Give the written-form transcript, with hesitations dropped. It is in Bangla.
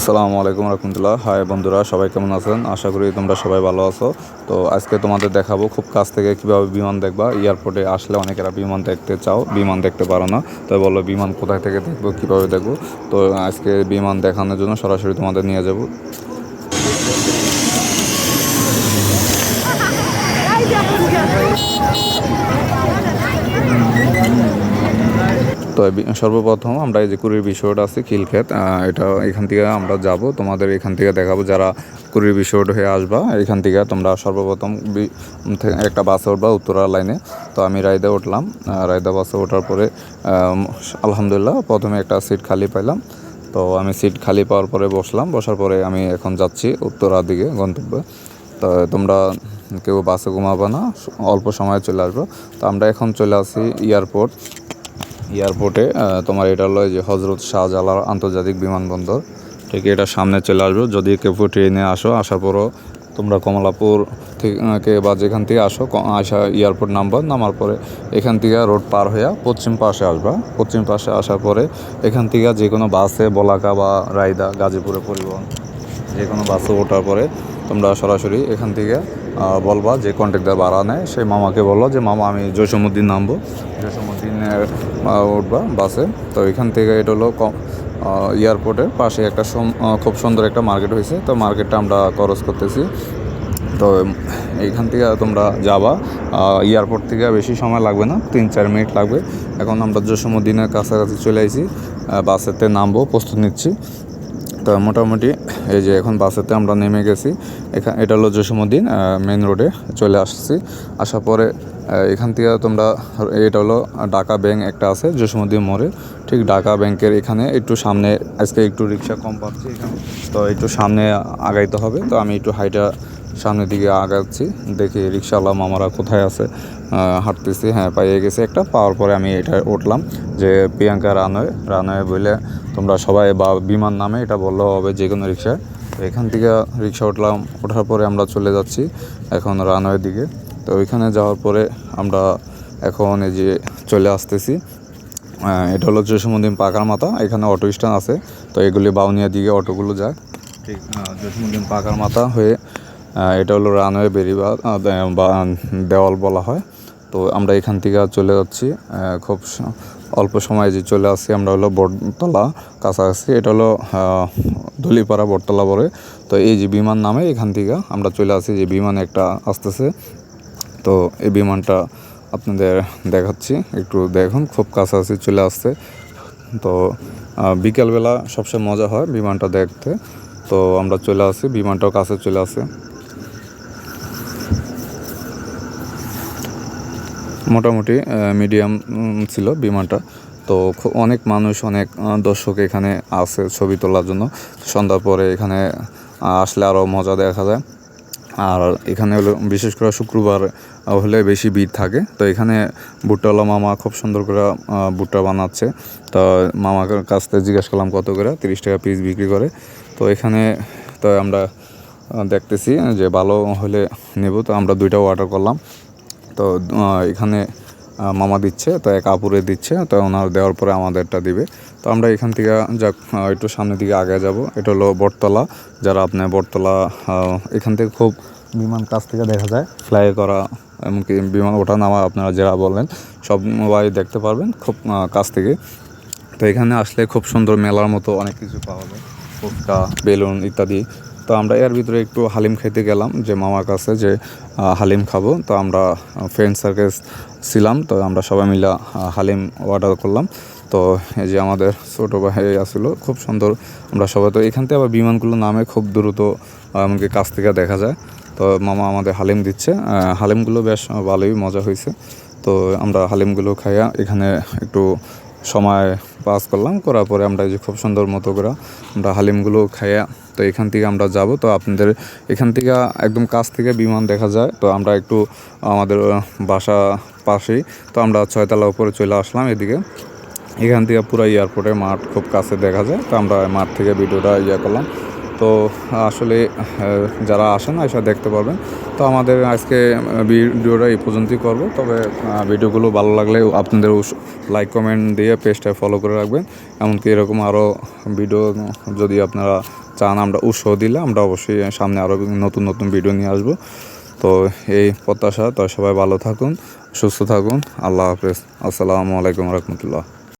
আসসালামু আলাইকুম রহমতুল্লাহ। হাই বন্ধুরা, সবাই কেমন আছেন? আশা করি তোমরা সবাই ভালো আছো। তো আজকে তোমাদের দেখাবো খুব কাছ থেকে কীভাবে বিমান দেখবা। এয়ারপোর্টে আসলে অনেকেরা বিমান দেখতে চাও, বিমান দেখতে পারো না, তাই বলো বিমান কোথায় থেকে দেখবো, কীভাবে দেখবো। তো আজকে বিমান দেখানোর জন্য সরাসরি তোমাদের নিয়ে যাব। তো সর্বপ্রথম আমরা এই যে কুড়ির বিষয়টা আছে খিলক্ষেত, এটা এখান থেকে আমরা যাব, তোমাদের এখান থেকে দেখাবো। যারা কুড়ির বিষয়টা হয়ে আসবা এখান থেকে তোমরা সর্বপ্রথম একটা বাসে উঠবা উত্তরা লাইনে। তো আমি রায়দা উঠলাম, রায়দা বাসে ওঠার পরে আলহামদুলিল্লাহ প্রথমে একটা সিট খালি পাইলাম। তো আমি সিট খালি পাওয়ার পরে বসার পরে আমি এখন যাচ্ছি উত্তরার দিকে গন্তব্যে। তো তোমরা কেউ বাসে ঘুমাবে না, অল্প সময়ে চলে আসবো। তো আমরা এখন চলে আসি এয়ারপোর্টে। তোমার এটা হলো যে হজরত শাহজালাল আন্তর্জাতিক বিমানবন্দর, ঠিক এটা সামনে চলে আসবে। যদি কেউ ট্রেনে আসার পরও তোমরা কমলাপুর থেকে বা যেখান থেকে আসা এয়ারপোর্ট নামার পরে এখান থেকে রোড পার হয়ে পশ্চিম পাশে আসবা। পশ্চিম পাশে আসার পরে এখান থেকে যে কোনো বাসে বলাকা বা রায়দা গাজীপুরে পরিবহন যে কোনো বাসে ওঠার পরে তোমরা সরাসরি এখান থেকে বলবা যে কন্ট্রাক্টর ভাড়া নেয় সেই মামাকে বললো যে মামা আমি জসীমউদ্দিন নামবো, জসীমউদ্দিনের উঠবা বাসে। তো এখান থেকে এটা হলো এয়ারপোর্টের পাশে একটা খুব সুন্দর একটা মার্কেট হয়েছে। তো মার্কেটটা আমরা ক্রস করতেছি। তো এইখান থেকে তোমরা যাবা, এয়ারপোর্ট থেকে বেশি সময় লাগবে না, 3-4 মিনিট লাগবে। এখন আমরা জসীমউদ্দিনের কাছাকাছি চলে আসি, বাসেতে নামবো, প্রস্তুত নিচ্ছি। তো মোটামুটি এই যে এখন বাসেতে আমরা নেমে গেছি। এটা হলো জসীমউদ্দিন মেন রোডে চলে আসছি। আসার পরে এখান থেকে তোমরা, এটা হলো ঢাকা ব্যাংক একটা আছে জসীমউদ্দিন মোড়ে, ঠিক ঢাকা ব্যাংকের এখানে একটু সামনে। আজকে একটু রিক্সা কম পাচ্ছি এখানে, তো একটু সামনে আগাইতে হবে। তো আমি একটু হাইটা সামনের দিকে আগাচ্ছি, দেখি রিক্সাওয়ালা মামারা কোথায় আছে। হাঁটতেছি, হ্যাঁ পাইয়ে গেছি একটা। পাওয়ার পরে আমি এটা উঠলাম যে প্রিয়াঙ্কা রানওয়ে বলে তোমরা সবাই, বা বিমান নামে এটা বললেও হবে, যে কোনো রিক্সায়। তো এখান থেকে রিক্সা উঠলাম, ওঠার পরে আমরা চলে যাচ্ছি এখন রানওয়ের দিকে। তো ওইখানে যাওয়ার পরে আমরা এখন এই যে চলে আসতেছি, এটা হলো জসীমউদ্দিন পাকার মাথা। এখানে অটো স্ট্যান্ড আছে, তো এগুলি বাউনিয়া দিকে অটোগুলো যায়। ঠিক জসীমউদ্দিন পাকার মাথা হয়ে এটা হলো রানওয়ে বেরিবাদ বা দেওয়াল বলা হয়। তো আমরা এখান থেকে চলে যাচ্ছি, খুব অল্প সময়ে যে চলে আসছি আমরা হলো বটতলা কাছাকাছি। এটা হলো ধলিপাড়া বটতলা বলে। তো এই যে বিমান নামে এখান থেকে আমরা চলে আসি, যে বিমান একটা আসতেছে। তো এই বিমানটা আপনাদের দেখাচ্ছি, একটু দেখুন, খুব কাছাকাছি চলে আসছে। তো বিকেলবেলা সবসময় মজা হয় বিমানটা দেখতে। তো আমরা চলে আসি, বিমানটাও কাছে চলে আসে। মোটামুটি মিডিয়াম ছিল বিমানটা। তো অনেক মানুষ, অনেক দর্শক এখানে আছে ছবি তোলার জন্য। সন্ধ্যার পরে এখানে আসলে আরও মজা দেখা যায়। আর এখানে হলো বিশেষ করে শুক্রবার হলে বেশি ভিড় থাকে। তো এখানে ভুট্টাওয়ালা মামা খুব সুন্দর করে ভুট্টা বানাচ্ছে। তো মামার কাছ থেকে জিজ্ঞেস করলাম কত করে, 30 টাকা পিস বিক্রি করে। তো এখানে তো আমরা দেখতেছি যে ভালো হলে নেব। তো আমরা 2টা অর্ডার করলাম। তো এখানে মামা দিচ্ছে, তো এক আপুরে দিচ্ছে, তো ওনার দেওয়ার পরে আমাদেরটা দিবে। তো আমরা এখান থেকে একটু সামনের দিকে আগে যাব। এটা হলো বটতলা। যারা আপনার বটতলা, এখান থেকে খুব বিমান কাছ থেকে দেখা যায়, ফ্লাই করা, এমনকি বিমান ওঠা নামা আপনারা যারা বললেন সবাই দেখতে পারবেন খুব কাছ থেকে। তো এখানে আসলে খুব সুন্দর মেলার মতো অনেক কিছু পাওয়া যায়, ফুচকা, বেলুন ইত্যাদি। তো আমরা এর ভিতরে একটু হালিম খেতে গেলাম, যে মামার কাছে যে হালিম খাবো। তো আমরা ফ্রেন্ড সার্কেল ছিলাম, তো আমরা সবাই মিলে হালিম অর্ডার করলাম। তো এই যে আমাদের ছোটো ভাই আসলো, খুব সুন্দর। আমরা সবাই, তো এখান থেকে আবার বিমানগুলো নামে খুব দ্রুত, এমনকি কাছ থেকে দেখা যায়। তো মামা আমাদের হালিম দিচ্ছে, হালিমগুলো বেশ ভালোই মজা হয়েছে। তো আমরা হালিমগুলো খাইয়া এখানে একটু সময় পাস করার পরে আমরা এই যে খুব সুন্দর মতো করে আমরা হালিমগুলো খাইয়া, তো এখান থেকে আমরা যাব। তো আপনাদের এখান থেকে একদম কাছ থেকে বিমান দেখা যায়। তো আমরা একটু আমাদের বাসা পাশেই, তো আমরা 6তলা উপরে চলে আসলাম এদিকে। এখান থেকে পুরো এয়ারপোর্টের মাঠ খুব কাছে দেখা যায়। তো আমরা মাঠ থেকে ভিডিওটা করলাম। তো আসলে যারা আসেন এসে দেখতে পারবেন। তো আমাদের আজকে ভিডিওটা এই পর্যন্তই করব। তবে ভিডিওগুলো ভালো লাগলে আপনাদের লাইক কমেন্ট দিয়ে পেজটা ফলো করে রাখবেন। এমনকি এরকম আরও ভিডিও যদি আপনারা চান, আমরা উৎসাহ দিলে আমরা অবশ্যই সামনে আরও নতুন নতুন ভিডিও নিয়ে আসবো। তো এই প্রত্যাশা, তো সবাই ভালো থাকুন, সুস্থ থাকুন। আল্লাহ হাফেজ। আসসালামু আলাইকুম রহমতুল্লাহ।